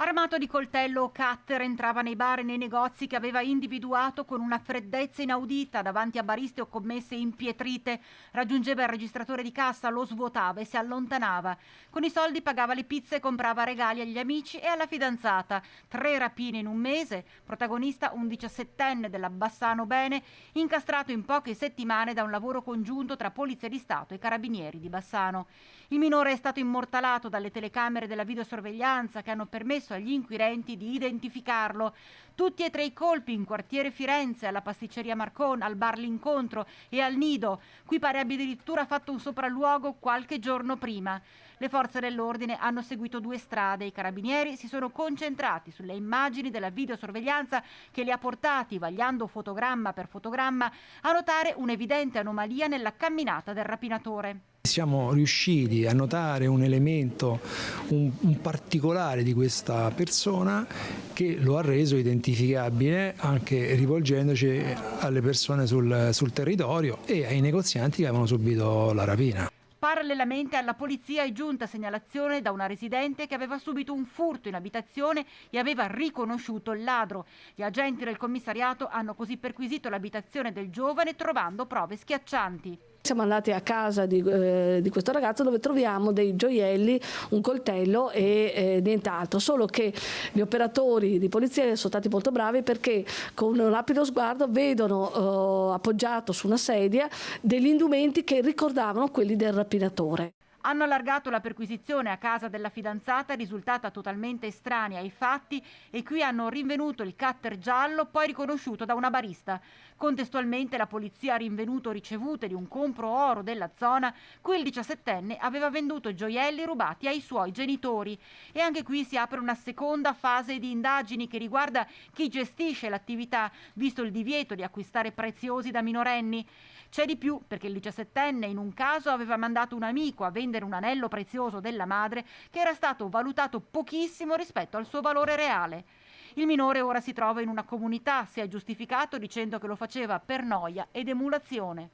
Armato di coltello o cutter entrava nei bar e nei negozi che aveva individuato con una freddezza inaudita davanti a bariste o commesse impietrite. Raggiungeva il registratore di cassa, lo svuotava e si allontanava. Con i soldi pagava le pizze e comprava regali agli amici e alla fidanzata. 3 rapine in un mese, protagonista un 17enne della Bassano Bene, incastrato in poche settimane da un lavoro congiunto tra Polizia di Stato e Carabinieri di Bassano. Il minore è stato immortalato dalle telecamere della videosorveglianza che hanno permesso agli inquirenti di identificarlo. Tutti e 3 i colpi in quartiere Firenze, alla pasticceria Marcon, al bar L'Incontro e al Nido. Qui pare abbia addirittura fatto un sopralluogo qualche giorno prima. Le forze dell'ordine hanno seguito 2 strade. I carabinieri si sono concentrati sulle immagini della videosorveglianza che li ha portati, vagliando fotogramma per fotogramma, a notare un'evidente anomalia nella camminata del rapinatore. Siamo riusciti a notare un elemento, un particolare di questa persona che lo ha reso identificabile anche rivolgendoci alle persone sul territorio e ai negozianti che avevano subito la rapina. Parallelamente alla polizia è giunta segnalazione da una residente che aveva subito un furto in abitazione e aveva riconosciuto il ladro. Gli agenti del commissariato hanno così perquisito l'abitazione del giovane trovando prove schiaccianti. Siamo andati a casa di questo ragazzo dove troviamo dei gioielli, un coltello e nient'altro, solo che gli operatori di polizia sono stati molto bravi perché con un rapido sguardo vedono appoggiato su una sedia degli indumenti che ricordavano quelli del rapinatore. Hanno allargato la perquisizione a casa della fidanzata, risultata totalmente estranea ai fatti, e qui hanno rinvenuto il cutter giallo, poi riconosciuto da una barista. Contestualmente la polizia ha rinvenuto ricevute di un compro oro della zona, cui il 17enne aveva venduto gioielli rubati ai suoi genitori. E anche qui si apre una seconda fase di indagini che riguarda chi gestisce l'attività, visto il divieto di acquistare preziosi da minorenni. C'è di più, perché il 17enne in un caso aveva mandato un amico a vendere un anello prezioso della madre che era stato valutato pochissimo rispetto al suo valore reale. Il minore ora si trova in una comunità, si è giustificato dicendo che lo faceva per noia ed emulazione.